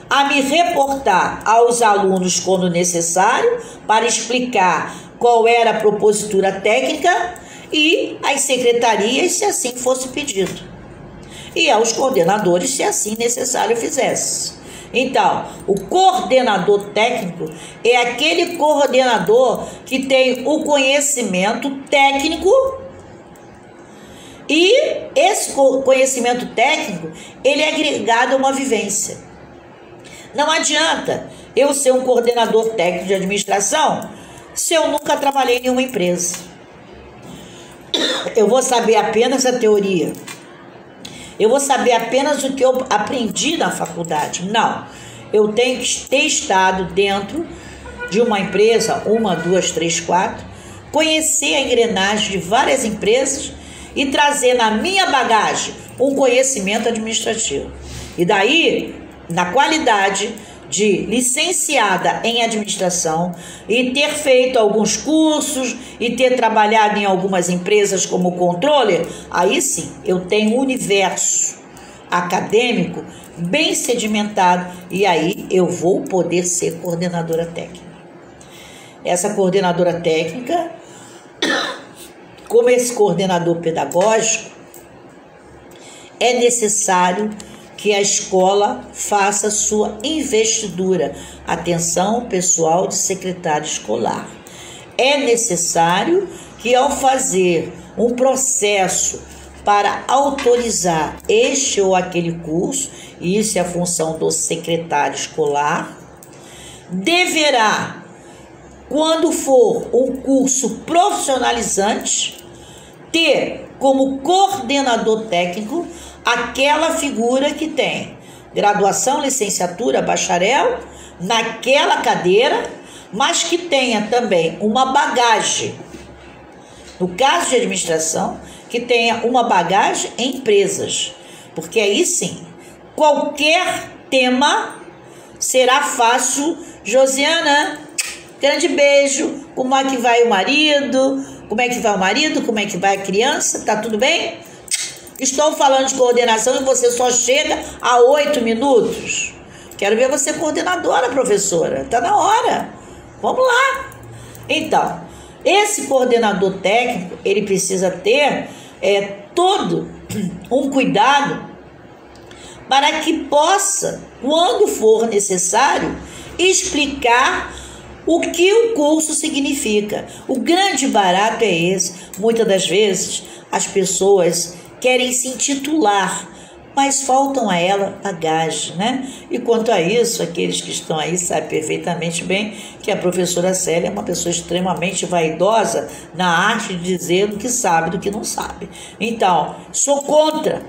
a me reportar aos alunos quando necessário para explicar qual era a propositura técnica e às secretarias, se assim fosse pedido, e aos coordenadores, se assim necessário fizesse. Então, o coordenador técnico é aquele coordenador que tem o conhecimento técnico, e esse conhecimento técnico, ele é agregado a uma vivência. Não adianta eu ser um coordenador técnico de administração se eu nunca trabalhei em nenhuma empresa. Eu vou saber apenas a teoria. Eu vou saber apenas o que eu aprendi na faculdade. Não. Eu tenho que ter estado dentro de uma empresa, 1, 2, 3, 4, conhecer a engrenagem de várias empresas e trazer na minha bagagem um conhecimento administrativo. E daí, na qualidade de licenciada em administração e ter feito alguns cursos e ter trabalhado em algumas empresas como controller, aí sim eu tenho um universo acadêmico bem sedimentado e aí eu vou poder ser coordenadora técnica. Essa coordenadora técnica, como esse coordenador pedagógico, é necessário que a escola faça sua investidura. Atenção, pessoal de secretário escolar. É necessário que, ao fazer um processo para autorizar este ou aquele curso, e isso é a função do secretário escolar, deverá, quando for um curso profissionalizante, ter como coordenador técnico aquela figura que tem graduação, licenciatura, bacharel naquela cadeira, mas que tenha também uma bagagem, no caso de administração, que tenha uma bagagem em empresas, porque aí sim, qualquer tema será fácil. Josiana, grande beijo, como é que vai o marido? Como é que vai o marido? Como é que vai a criança? Tá tudo bem? Estou falando de coordenação e você só chega a 8 minutos. Quero ver você coordenadora, professora. Tá na hora. Vamos lá. Então, esse coordenador técnico, ele precisa ter todo um cuidado para que possa, quando for necessário, explicar o que o curso significa. O grande barato é esse. Muitas das vezes as pessoas querem se intitular, mas faltam a ela bagagem, né? E quanto a isso, aqueles que estão aí sabem perfeitamente bem que a professora Célia é uma pessoa extremamente vaidosa na arte de dizer o que sabe do que não sabe. Então, sou contra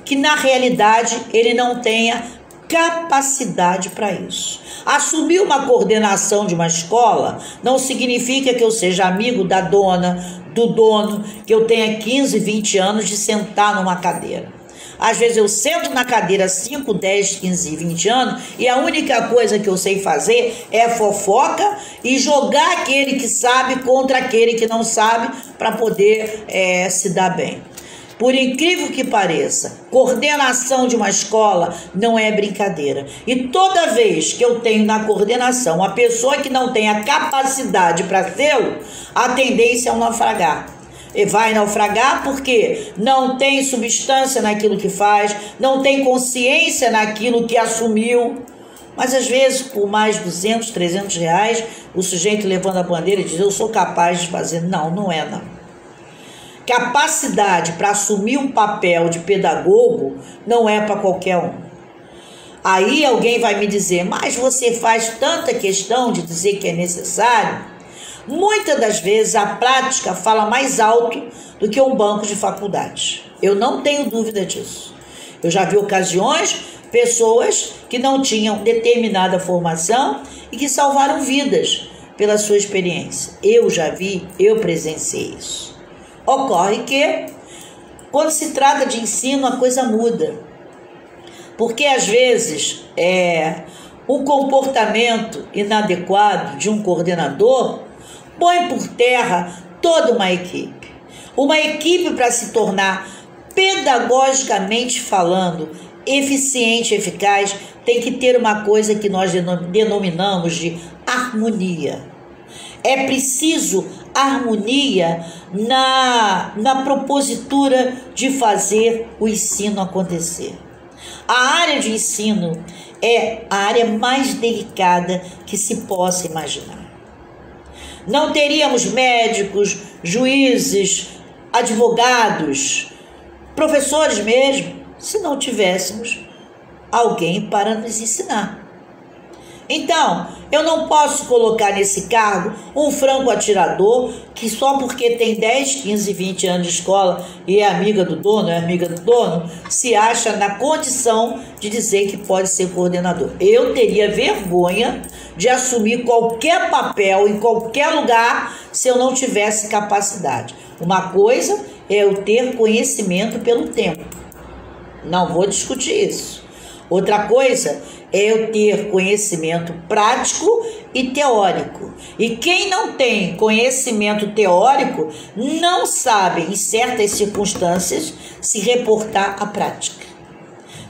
que na realidade ele não tenha capacidade para isso. Assumir uma coordenação de uma escola não significa que eu seja amigo da dona, do dono, que eu tenha 15, 20 anos de sentar numa cadeira. Às vezes eu sento na cadeira 5, 10, 15, 20 anos e a única coisa que eu sei fazer é fofoca e jogar aquele que sabe contra aquele que não sabe para poder se dar bem. Por incrível que pareça, coordenação de uma escola não é brincadeira. E toda vez que eu tenho na coordenação uma pessoa que não tem a capacidade para ser, a tendência é naufragar. E vai naufragar porque não tem substância naquilo que faz, não tem consciência naquilo que assumiu. Mas às vezes, por mais 200, 300 reais, o sujeito levanta a bandeira e diz, eu sou capaz de fazer. Não, não é não. Capacidade para assumir um papel de pedagogo não é para qualquer um. Aí alguém vai me dizer, mas você faz tanta questão de dizer que é necessário. Muitas das vezes a prática fala mais alto do que um banco de faculdade. Eu não tenho dúvida disso. Eu já vi ocasiões, pessoas que não tinham determinada formação e que salvaram vidas pela sua experiência. Eu já vi, eu presenciei isso. Ocorre que, quando se trata de ensino, a coisa muda. Porque, às vezes, o comportamento inadequado de um coordenador põe por terra toda uma equipe. Uma equipe, para se tornar, pedagogicamente falando, eficiente, eficaz, tem que ter uma coisa que nós denominamos de harmonia. É preciso harmonia na propositura de fazer o ensino acontecer. A área de ensino é a área mais delicada que se possa imaginar. Não teríamos médicos, juízes, advogados, professores mesmo, se não tivéssemos alguém para nos ensinar. Então, eu não posso colocar nesse cargo um franco atirador que só porque tem 10, 15, 20 anos de escola e é amiga do dono, se acha na condição de dizer que pode ser coordenador. Eu teria vergonha de assumir qualquer papel em qualquer lugar se eu não tivesse capacidade. Uma coisa é eu ter conhecimento pelo tempo. Não vou discutir isso. Outra coisa é eu ter conhecimento prático e teórico. E quem não tem conhecimento teórico não sabe, em certas circunstâncias, se reportar à prática.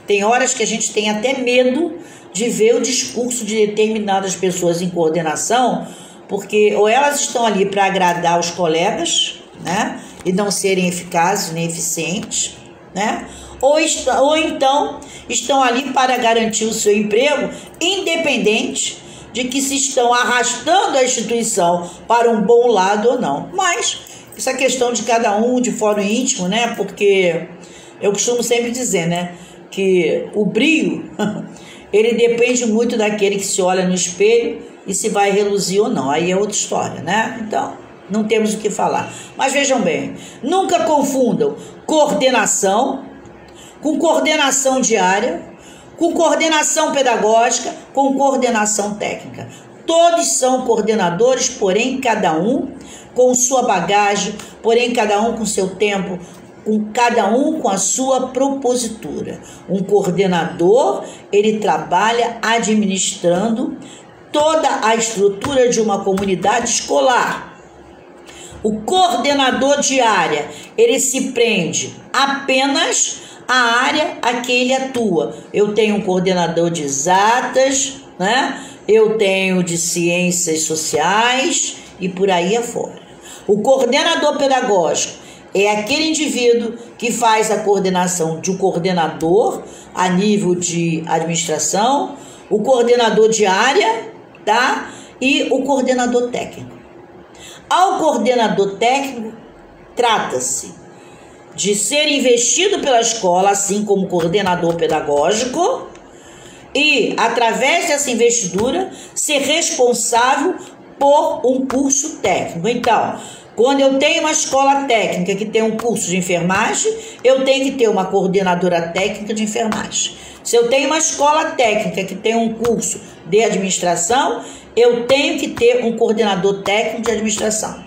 Tem horas que a gente tem até medo de ver o discurso de determinadas pessoas em coordenação, porque ou elas estão ali para agradar os colegas, né, e não serem eficazes nem eficientes, né? Ou então estão ali para garantir o seu emprego, independente de que se estão arrastando a instituição para um bom lado ou não. Mas isso é questão de cada um, de fórum íntimo, né? Porque eu costumo sempre dizer, né, que o brilho, ele depende muito daquele que se olha no espelho e se vai reluzir ou não. Aí é outra história, né? Então, não temos o que falar. Mas vejam bem, nunca confundam coordenação com coordenação diária, com coordenação pedagógica, com coordenação técnica. Todos são coordenadores, porém cada um com sua bagagem, porém cada um com seu tempo, cada um com a sua propositura. Um coordenador, ele trabalha administrando toda a estrutura de uma comunidade escolar. O coordenador de área, ele se prende apenas à área a que ele atua. Eu tenho um coordenador de exatas, né? Eu tenho de ciências sociais e por aí afora. O coordenador pedagógico é aquele indivíduo que faz a coordenação de um coordenador a nível de administração, o coordenador de área, tá? E o coordenador técnico. Ao coordenador técnico, trata-se de ser investido pela escola, assim como coordenador pedagógico, e, através dessa investidura, ser responsável por um curso técnico. Então, quando eu tenho uma escola técnica que tem um curso de enfermagem, eu tenho que ter uma coordenadora técnica de enfermagem. Se eu tenho uma escola técnica que tem um curso de administração, eu tenho que ter um coordenador técnico de administração.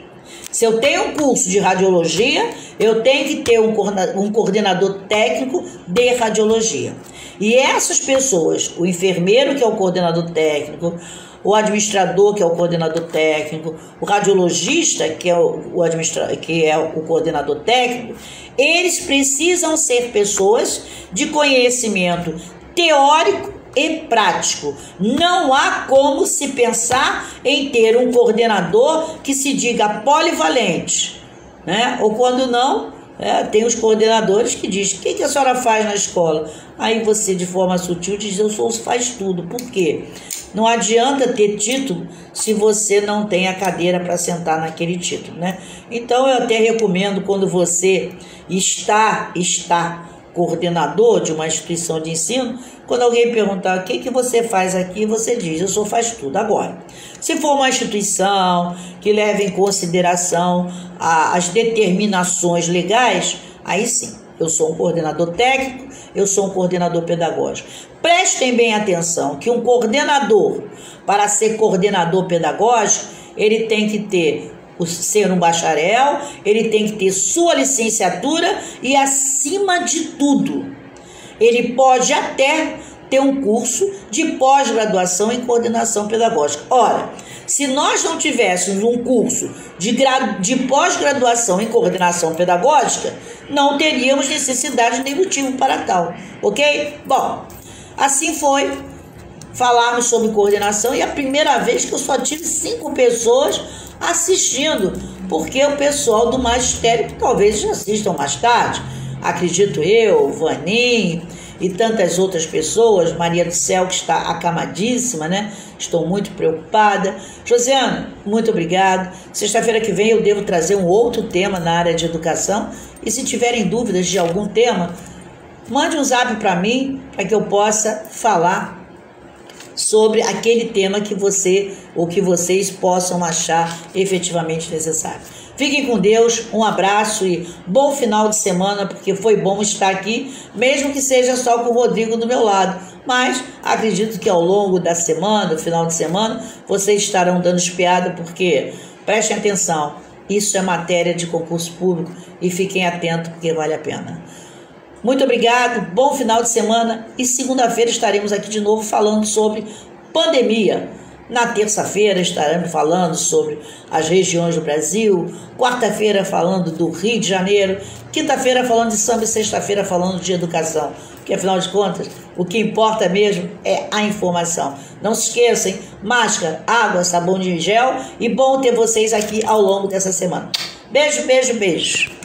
Se eu tenho um curso de radiologia, eu tenho que ter um coordenador técnico de radiologia. E essas pessoas, o enfermeiro, que é o coordenador técnico, o administrador, que é o coordenador técnico, o radiologista, que é o coordenador técnico, eles precisam ser pessoas de conhecimento teórico e prático. Não há como se pensar em ter um coordenador que se diga polivalente, né? Ou quando não, tem os coordenadores que dizem: o que a senhora faz na escola? Aí você, de forma sutil, diz: eu sou faz tudo. Por quê? Não adianta ter título se você não tem a cadeira para sentar naquele título, né? Então eu até recomendo, quando você está coordenador de uma instituição de ensino, quando alguém perguntar o que você faz aqui, você diz: eu sou faz tudo. Agora, se for uma instituição que leve em consideração as determinações legais, aí sim, eu sou um coordenador técnico, eu sou um coordenador pedagógico. Prestem bem atenção que um coordenador, para ser coordenador pedagógico, ele tem que ser um bacharel, ele tem que ter sua licenciatura e, acima de tudo, ele pode até ter um curso de pós-graduação em coordenação pedagógica. Ora, se nós não tivéssemos um curso de pós-graduação em coordenação pedagógica, não teríamos necessidade nem motivo para tal, ok? Bom, assim foi falarmos sobre coordenação, e a primeira vez que eu só tive 5 pessoas assistindo, porque o pessoal do magistério que talvez já assistam mais tarde, acredito eu, Vaninho e tantas outras pessoas, Maria do Céu, que está acamadíssima, né? Estou muito preocupada. Josiana, muito obrigado. Sexta-feira que vem eu devo trazer um outro tema na área de educação. E se tiverem dúvidas de algum tema, mande um zap para mim, para que eu possa falar sobre aquele tema que você ou que vocês possam achar efetivamente necessário. Fiquem com Deus, um abraço e bom final de semana, porque foi bom estar aqui, mesmo que seja só com o Rodrigo do meu lado. Mas acredito que ao longo da semana, do final de semana, vocês estarão dando espiada, porque, prestem atenção, isso é matéria de concurso público e fiquem atentos, porque vale a pena. Muito obrigado, bom final de semana e segunda-feira estaremos aqui de novo falando sobre pandemia. Na terça-feira estaremos falando sobre as regiões do Brasil, quarta-feira falando do Rio de Janeiro, quinta-feira falando de samba e sexta-feira falando de educação. Porque afinal de contas, o que importa mesmo é a informação. Não se esqueçam, máscara, água, sabão de gel e bom ter vocês aqui ao longo dessa semana. Beijo, beijo, beijo.